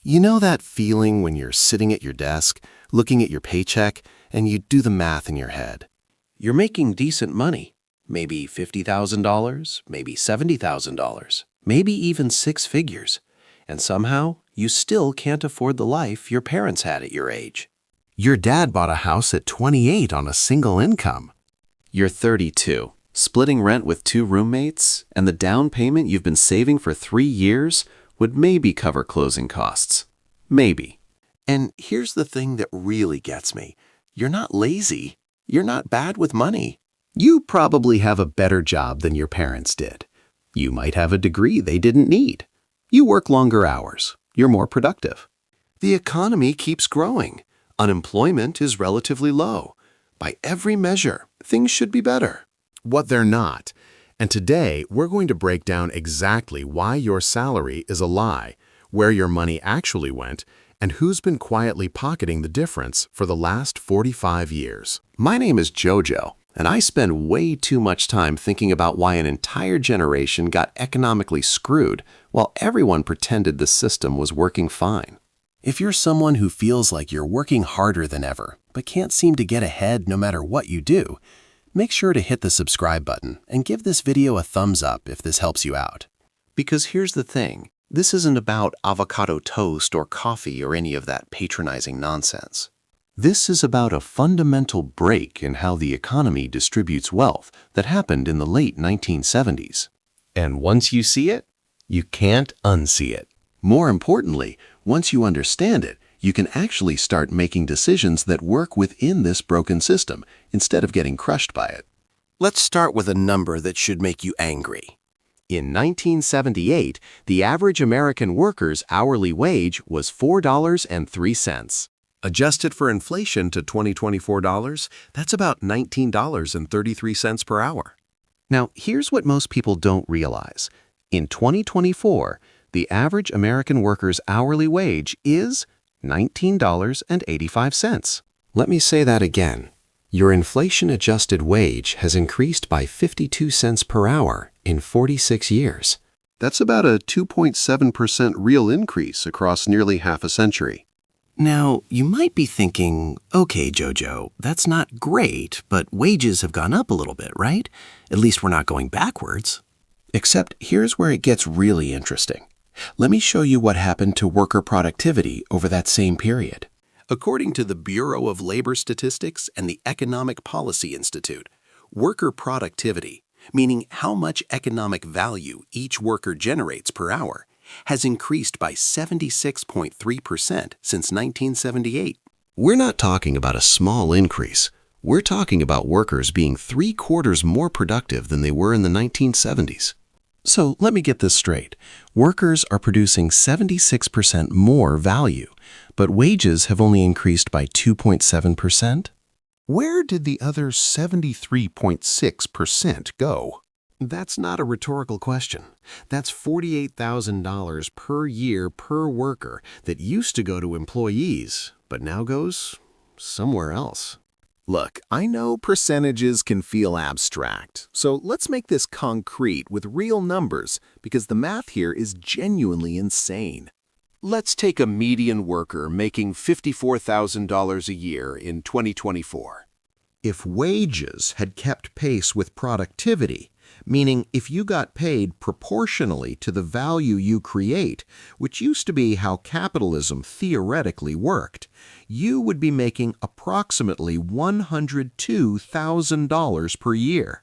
You know that feeling when you're sitting at your desk, looking at your paycheck, and you do the math in your head? You're making decent money, maybe $50,000, maybe $70,000, maybe even six figures, and somehow you still can't afford the life your parents had at your age. Your dad bought a house at 28 on a single income. You're 32, splitting rent with two roommates, and the down payment you've been saving for 3 years would maybe cover closing costs. Maybe. And here's the thing that really gets me. You're not lazy. You're not bad with money. You probably have a better job than your parents did. You might have a degree they didn't need. You work longer hours. You're more productive. The economy keeps growing. Unemployment is relatively low. By every measure, things should be better. What they're not. And today, we're going to break down exactly why your salary is a lie, where your money actually went, and who's been quietly pocketing the difference for the last 45 years. My name is Jojo, and I spend way too much time thinking about why an entire generation got economically screwed while everyone pretended the system was working fine. If you're someone who feels like you're working harder than ever, but can't seem to get ahead no matter what you do, make sure to hit the subscribe button and give this video a thumbs up if this helps you out. Because here's the thing, this isn't about avocado toast or coffee or any of that patronizing nonsense. This is about a fundamental break in how the economy distributes wealth that happened in the late 1970s. And once you see it, you can't unsee it. More importantly, once you understand it, you can actually start making decisions that work within this broken system instead of getting crushed by it. Let's start with a number that should make you angry. In 1978, the average American worker's hourly wage was $4.03. Adjusted for inflation to 2024 dollars, that's about $19.33 per hour. Now, here's what most people don't realize. In 2024, the average American worker's hourly wage is $19.85. Let me say that again. Your inflation-adjusted wage has increased by 52 cents per hour in 46 years. That's about a 2.7% real increase across nearly half a century. Now, you might be thinking, okay, Jojo, that's not great, but wages have gone up a little bit, right? At least we're not going backwards. Except here's where it gets really interesting. Let me show you what happened to worker productivity over that same period. According to the Bureau of Labor Statistics and the Economic Policy Institute, worker productivity, meaning how much economic value each worker generates per hour, has increased by 76.3% since 1978. We're not talking about a small increase. We're talking about workers being 3/4 more productive than they were in the 1970s. So let me get this straight. Workers are producing 76% more value, but wages have only increased by 2.7%? Where did the other 73.6% go? That's not a rhetorical question. That's $48,000 per year per worker that used to go to employees, but now goes somewhere else. Look, I know percentages can feel abstract, so let's make this concrete with real numbers because the math here is genuinely insane. Let's take a median worker making $54,000 a year in 2024. If wages had kept pace with productivity, meaning if you got paid proportionally to the value you create, which used to be how capitalism theoretically worked, you would be making approximately $102,000 per year.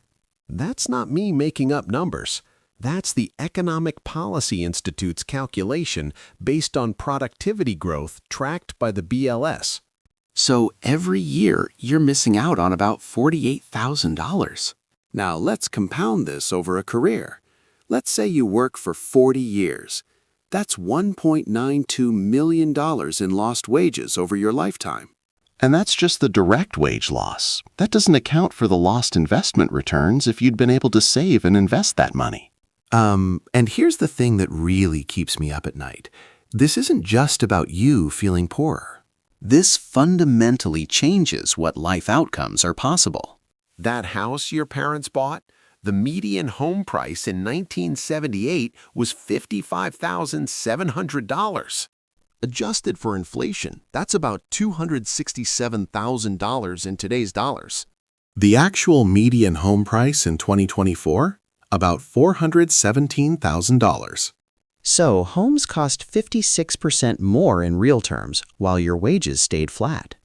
That's not me making up numbers. That's the Economic Policy Institute's calculation based on productivity growth tracked by the BLS. So every year, you're missing out on about $48,000. Now let's compound this over a career. Let's say you work for 40 years. That's $1.92 million in lost wages over your lifetime. And that's just the direct wage loss. That doesn't account for the lost investment returns if you'd been able to save and invest that money. And here's the thing that really keeps me up at night. This isn't just about you feeling poorer. This fundamentally changes what life outcomes are possible. That house your parents bought, the median home price in 1978 was $55,700. Adjusted for inflation, that's about $267,000 in today's dollars. The actual median home price in 2024? About $417,000. So, homes cost 56% more in real terms, while your wages stayed flat.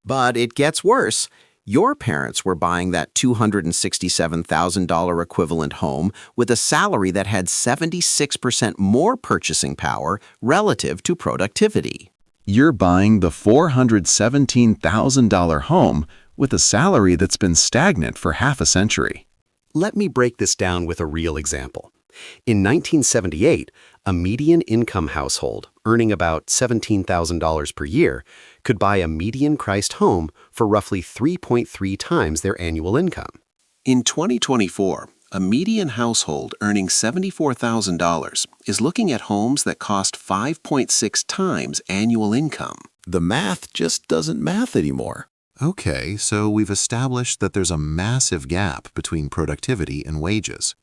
But it gets worse. Your parents were buying that $267,000 equivalent home with a salary that had 76% more purchasing power relative to productivity. You're buying the $417,000 home with a salary that's been stagnant for half a century. Let me break this down with a real example. In 1978, a median income household earning about $17,000 per year could buy a median-priced home for roughly 3.3 times their annual income. In 2024, a median household earning $74,000 is looking at homes that cost 5.6 times annual income. The math just doesn't math anymore. Okay, so we've established that there's a massive gap between productivity and wages.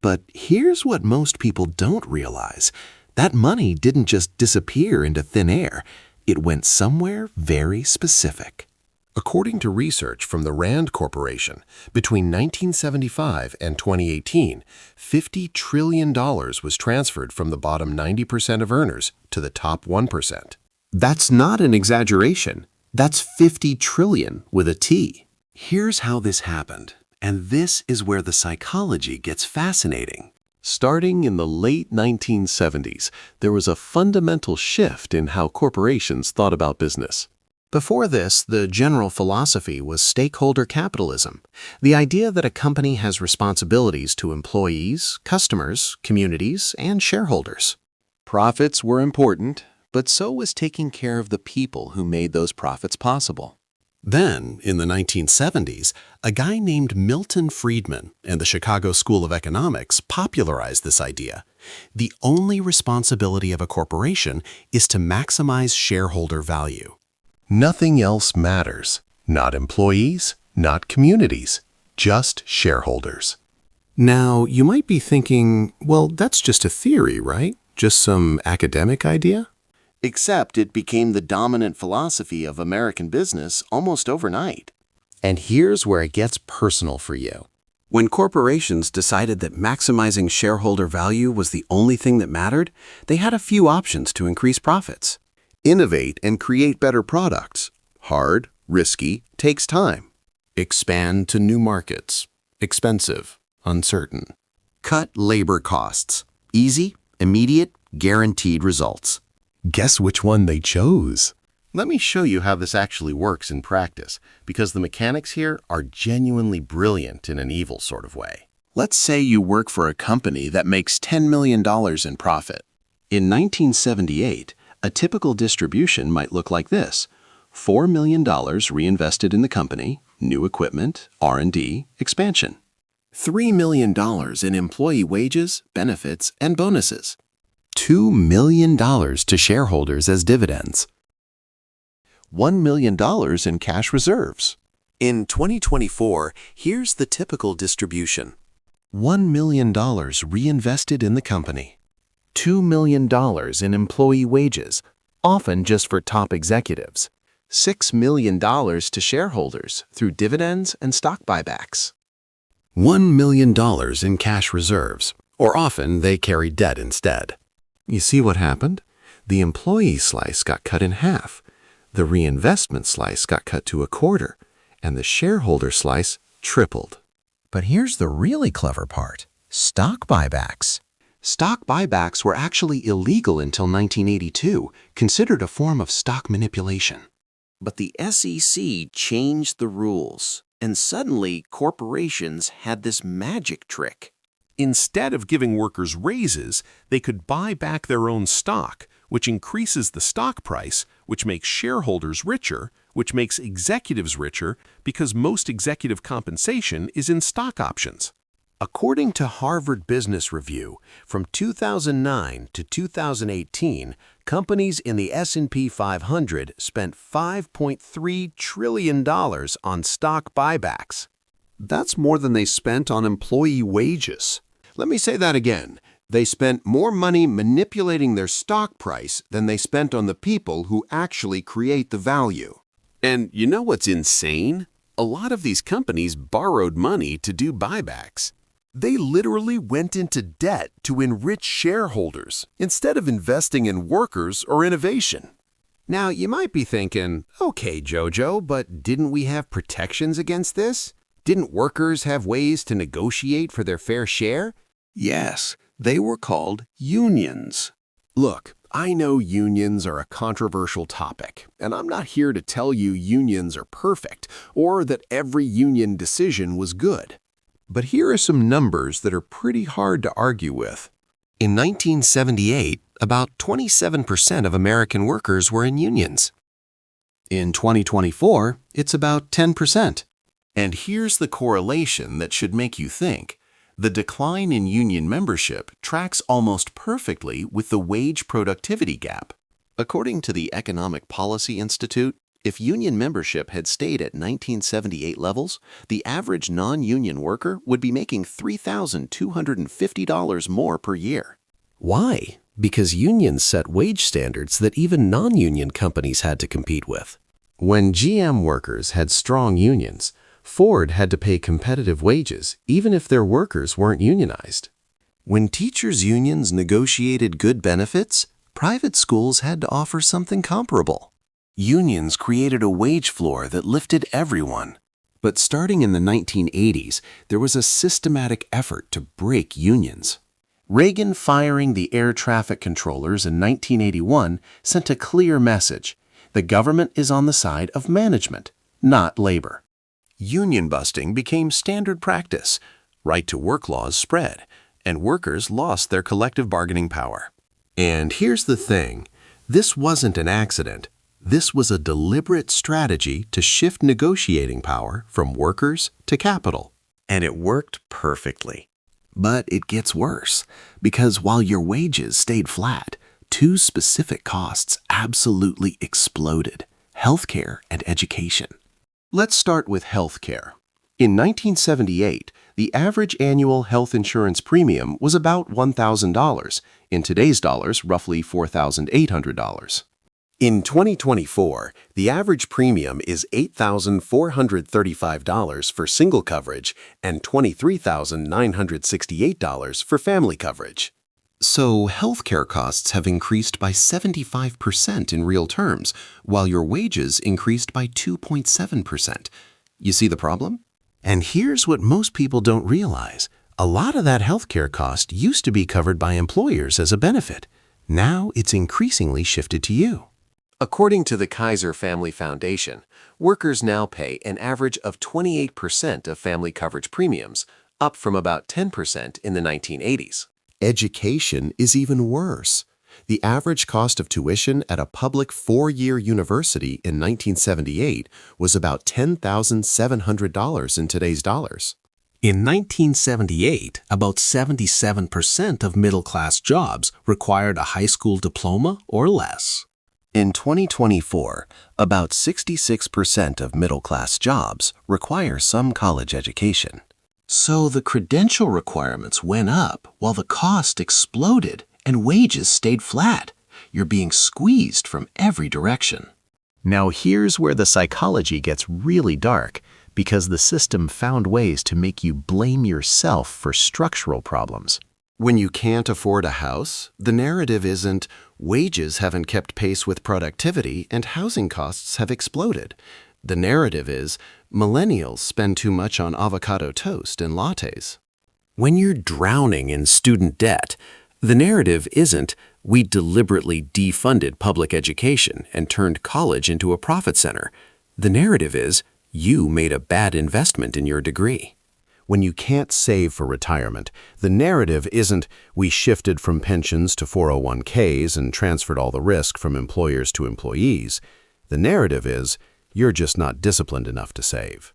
But here's what most people don't realize. That money didn't just disappear into thin air. It went somewhere very specific. According to research from the Rand Corporation, between 1975 and 2018, $50 trillion was transferred from the bottom 90% of earners to the top 1%. That's not an exaggeration. That's 50 trillion with a T. Here's how this happened. And this is where the psychology gets fascinating. Starting in the late 1970s, there was a fundamental shift in how corporations thought about business. Before this, the general philosophy was stakeholder capitalism, the idea that a company has responsibilities to employees, customers, communities, and shareholders. Profits were important, but so was taking care of the people who made those profits possible. Then, in the 1970s, a guy named Milton Friedman and the Chicago School of Economics popularized this idea. The only responsibility of a corporation is to maximize shareholder value. Nothing else matters. Not employees, not communities, just shareholders. Now, you might be thinking, well, that's just a theory, right? Just some academic idea? Except it became the dominant philosophy of American business almost overnight. And here's where it gets personal for you. When corporations decided that maximizing shareholder value was the only thing that mattered, they had a few options to increase profits. Innovate and create better products. Hard, risky, takes time. Expand to new markets. Expensive, uncertain. Cut labor costs. Easy, immediate, guaranteed results. Guess which one they chose? Let me show you how this actually works in practice, because the mechanics here are genuinely brilliant in an evil sort of way. Let's say you work for a company that makes $10 million in profit. In 1978, a typical distribution might look like this: $4 million reinvested in the company, new equipment, R&D, expansion. $3 million in employee wages, benefits, and bonuses. $2 million to shareholders as dividends. $1 million in cash reserves. In 2024, here's the typical distribution. $1 million reinvested in the company. $2 million in employee wages, often just for top executives. $6 million to shareholders through dividends and stock buybacks. $1 million in cash reserves, or often they carry debt instead. You see what happened? The employee slice got cut in half, the reinvestment slice got cut to a quarter, and the shareholder slice tripled. But here's the really clever part: stock buybacks. Stock buybacks were actually illegal until 1982, considered a form of stock manipulation. But the SEC changed the rules, and suddenly corporations had this magic trick. Instead of giving workers raises, they could buy back their own stock, which increases the stock price, which makes shareholders richer, which makes executives richer because most executive compensation is in stock options. According to Harvard Business Review, from 2009 to 2018, companies in the S&P 500 spent $5.3 trillion on stock buybacks. That's more than they spent on employee wages. Let me say that again. They spent more money manipulating their stock price than they spent on the people who actually create the value. And you know what's insane? A lot of these companies borrowed money to do buybacks. They literally went into debt to enrich shareholders instead of investing in workers or innovation. Now, you might be thinking, okay, Jojo, but didn't we have protections against this? Didn't workers have ways to negotiate for their fair share? Yes, they were called unions. Look, I know unions are a controversial topic, and I'm not here to tell you unions are perfect or that every union decision was good. But here are some numbers that are pretty hard to argue with. In 1978, about 27% of American workers were in unions. In 2024, it's about 10%. And here's the correlation that should make you think. The decline in union membership tracks almost perfectly with the wage productivity gap. According to the Economic Policy Institute, if union membership had stayed at 1978 levels, the average non-union worker would be making $3,250 more per year. Why? Because unions set wage standards that even non-union companies had to compete with. When GM workers had strong unions, Ford had to pay competitive wages even if their workers weren't unionized. When teachers' unions negotiated good benefits, private schools had to offer something comparable. Unions created a wage floor that lifted everyone. But starting in the 1980s, there was a systematic effort to break unions. Reagan firing the air traffic controllers in 1981 sent a clear message. The government is on the side of management, not labor. Union busting became standard practice. Right-to-work laws spread, and workers lost their collective bargaining power. And here's the thing. This wasn't an accident. This was a deliberate strategy to shift negotiating power from workers to capital. And it worked perfectly. But it gets worse, because while your wages stayed flat, two specific costs absolutely exploded: healthcare and education. Let's start with healthcare. In 1978, the average annual health insurance premium was about $1,000. In today's dollars, roughly $4,800. In 2024, the average premium is $8,435 for single coverage and $23,968 for family coverage. So healthcare costs have increased by 75% in real terms, while your wages increased by 2.7%. You see the problem? And here's what most people don't realize. A lot of that healthcare cost used to be covered by employers as a benefit. Now it's increasingly shifted to you. According to the Kaiser Family Foundation, workers now pay an average of 28% of family coverage premiums, up from about 10% in the 1980s. Education is even worse. The average cost of tuition at a public four-year university in 1978 was about $10,700 in today's dollars. In 1978, about 77% of middle-class jobs required a high school diploma or less. In 2024, about 66% of middle-class jobs require some college education. So the credential requirements went up while the cost exploded and wages stayed flat. You're being squeezed from every direction. Now here's where the psychology gets really dark, because the system found ways to make you blame yourself for structural problems. When you can't afford a house, the narrative isn't wages haven't kept pace with productivity and housing costs have exploded. The narrative is millennials spend too much on avocado toast and lattes. When you're drowning in student debt, the narrative isn't we deliberately defunded public education and turned college into a profit center. The narrative is you made a bad investment in your degree. When you can't save for retirement, the narrative isn't we shifted from pensions to 401ks and transferred all the risk from employers to employees. The narrative is you're just not disciplined enough to save.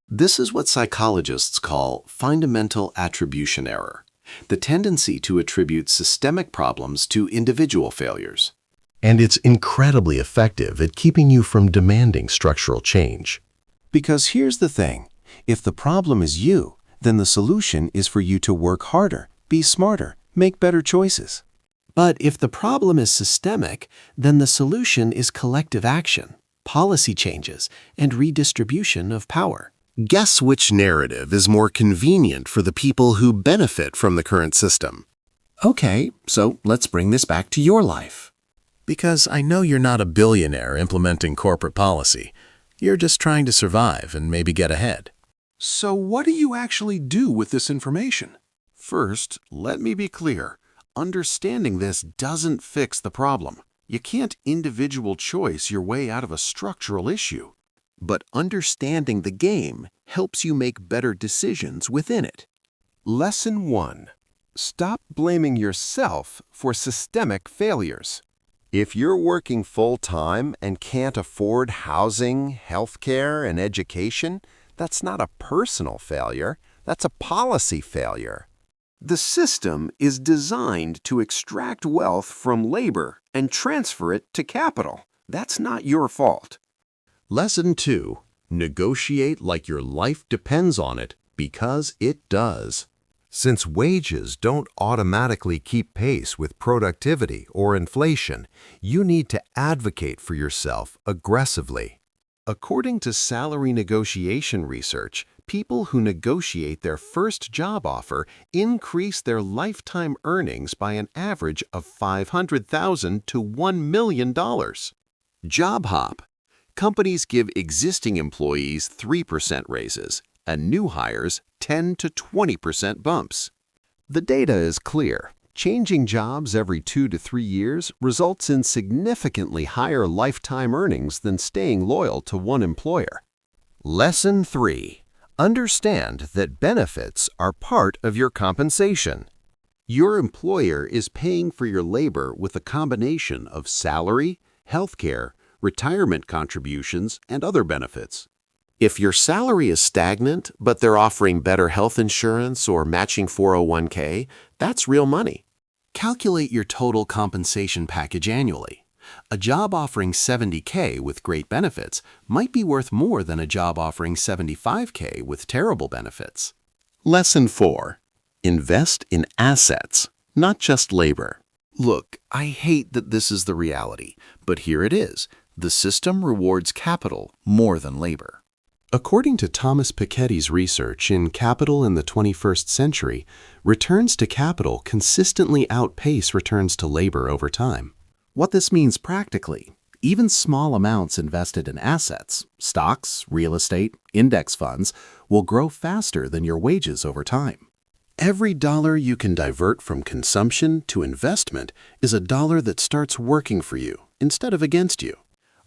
This is what psychologists call fundamental attribution error, the tendency to attribute systemic problems to individual failures. And it's incredibly effective at keeping you from demanding structural change. Because here's the thing. If the problem is you, then the solution is for you to work harder, be smarter, make better choices. But if the problem is systemic, then the solution is collective action, policy changes, and redistribution of power. Guess which narrative is more convenient for the people who benefit from the current system? Okay, so let's bring this back to your life. Because I know you're not a billionaire implementing corporate policy. You're just trying to survive and maybe get ahead. So what do you actually do with this information? First, let me be clear. Understanding this doesn't fix the problem. You can't individual choice your way out of a structural issue. But understanding the game helps you make better decisions within it. Lesson 1. Stop blaming yourself for systemic failures. If you're working full-time and can't afford housing, healthcare, and education, that's not a personal failure, that's a policy failure. The system is designed to extract wealth from labor and transfer it to capital. That's not your fault. Lesson 2. Negotiate like your life depends on it, because it does. Since wages don't automatically keep pace with productivity or inflation, you need to advocate for yourself aggressively. According to salary negotiation research, people who negotiate their first job offer increase their lifetime earnings by an average of $500,000 to $1 million. Job hop. Companies give existing employees 3% raises and new hires 10 to 20% bumps. The data is clear. Changing jobs every 2 to 3 years results in significantly higher lifetime earnings than staying loyal to one employer. Lesson 3. Understand that benefits are part of your compensation. Your employer is paying for your labor with a combination of salary, healthcare, retirement contributions, and other benefits. If your salary is stagnant, but they're offering better health insurance or matching 401k, that's real money. Calculate your total compensation package annually. A job offering $70K with great benefits might be worth more than a job offering $75K with terrible benefits. Lesson 4. Invest in assets, not just labor. Look, I hate that this is the reality, but here it is. The system rewards capital more than labor. According to Thomas Piketty's research in Capital in the 21st Century, returns to capital consistently outpace returns to labor over time. What this means practically, even small amounts invested in assets, stocks, real estate, index funds, will grow faster than your wages over time. Every dollar you can divert from consumption to investment is a dollar that starts working for you instead of against you.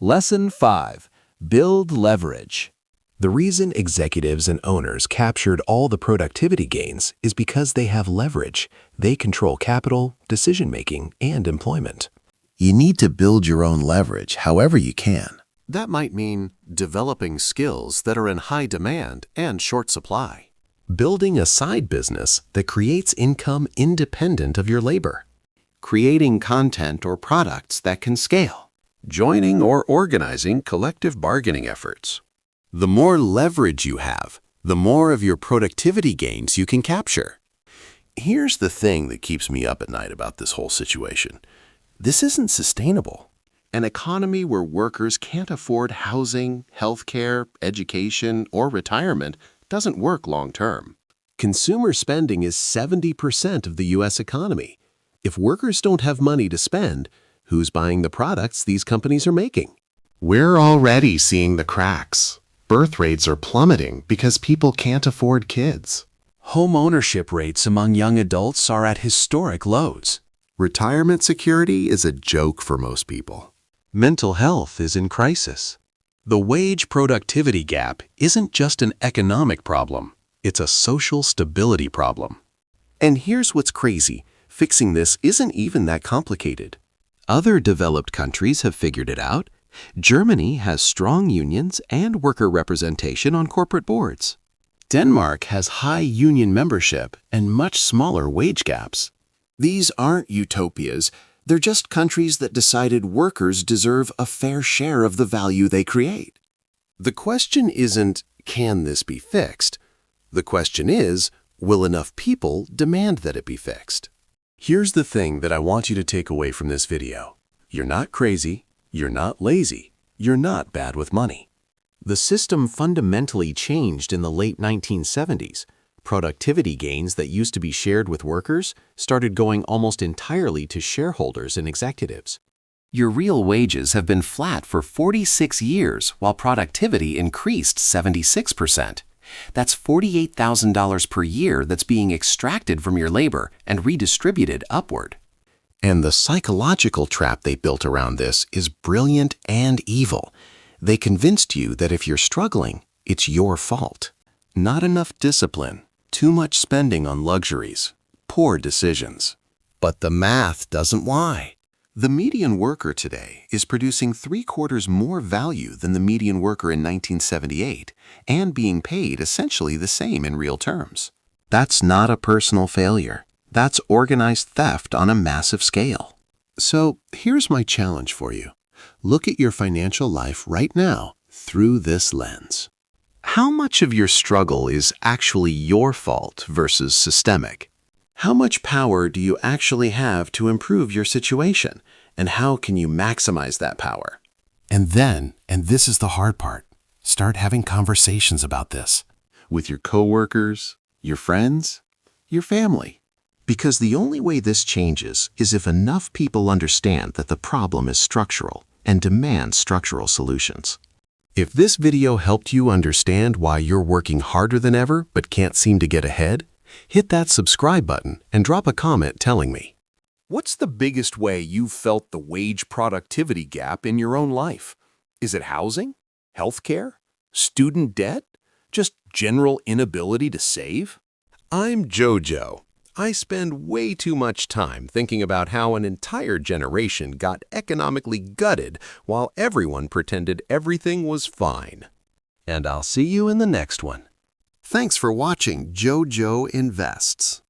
Lesson 5. Build leverage. The reason executives and owners captured all the productivity gains is because they have leverage. They control capital, decision-making, and employment. You need to build your own leverage however you can. That might mean developing skills that are in high demand and short supply. Building a side business that creates income independent of your labor. Creating content or products that can scale. Joining or organizing collective bargaining efforts. The more leverage you have, the more of your productivity gains you can capture. Here's the thing that keeps me up at night about this whole situation. This isn't sustainable. An economy where workers can't afford housing, healthcare, education, or retirement doesn't work long term. Consumer spending is 70% of the U.S. economy. If workers don't have money to spend, who's buying the products these companies are making? We're already seeing the cracks. Birth rates are plummeting because people can't afford kids. Home ownership rates among young adults are at historic lows. Retirement security is a joke for most people. Mental health is in crisis. The wage productivity gap isn't just an economic problem, it's a social stability problem. And here's what's crazy. Fixing this isn't even that complicated. Other developed countries have figured it out. Germany has strong unions and worker representation on corporate boards. Denmark has high union membership and much smaller wage gaps. These aren't utopias. They're just countries that decided workers deserve a fair share of the value they create. The question isn't, can this be fixed? The question is, will enough people demand that it be fixed? Here's the thing that I want you to take away from this video. You're not crazy, you're not lazy, you're not bad with money. The system fundamentally changed in the late 1970s. Productivity gains that used to be shared with workers started going almost entirely to shareholders and executives. Your real wages have been flat for 46 years while productivity increased 76%. That's $48,000 per year that's being extracted from your labor and redistributed upward. And the psychological trap they built around this is brilliant and evil. They convinced you that if you're struggling, it's your fault. Not enough discipline, too much spending on luxuries, poor decisions. But the math doesn't lie. The median worker today is producing 3/4 more value than the median worker in 1978 and being paid essentially the same in real terms. That's not a personal failure. That's organized theft on a massive scale. So here's my challenge for you. Look at your financial life right now through this lens. How much of your struggle is actually your fault versus systemic? How much power do you actually have to improve your situation, and how can you maximize that power? And then, and this is the hard part, start having conversations about this. With your coworkers, your friends, your family. Because the only way this changes is if enough people understand that the problem is structural and demand structural solutions. If this video helped you understand why you're working harder than ever but can't seem to get ahead, hit that subscribe button and drop a comment telling me. What's the biggest way you've felt the wage productivity gap in your own life? Is it housing, healthcare, student debt, just general inability to save? I'm JoJo. I spend way too much time thinking about how an entire generation got economically gutted while everyone pretended everything was fine. And I'll see you in the next one. Thanks for watching JoJo Invests.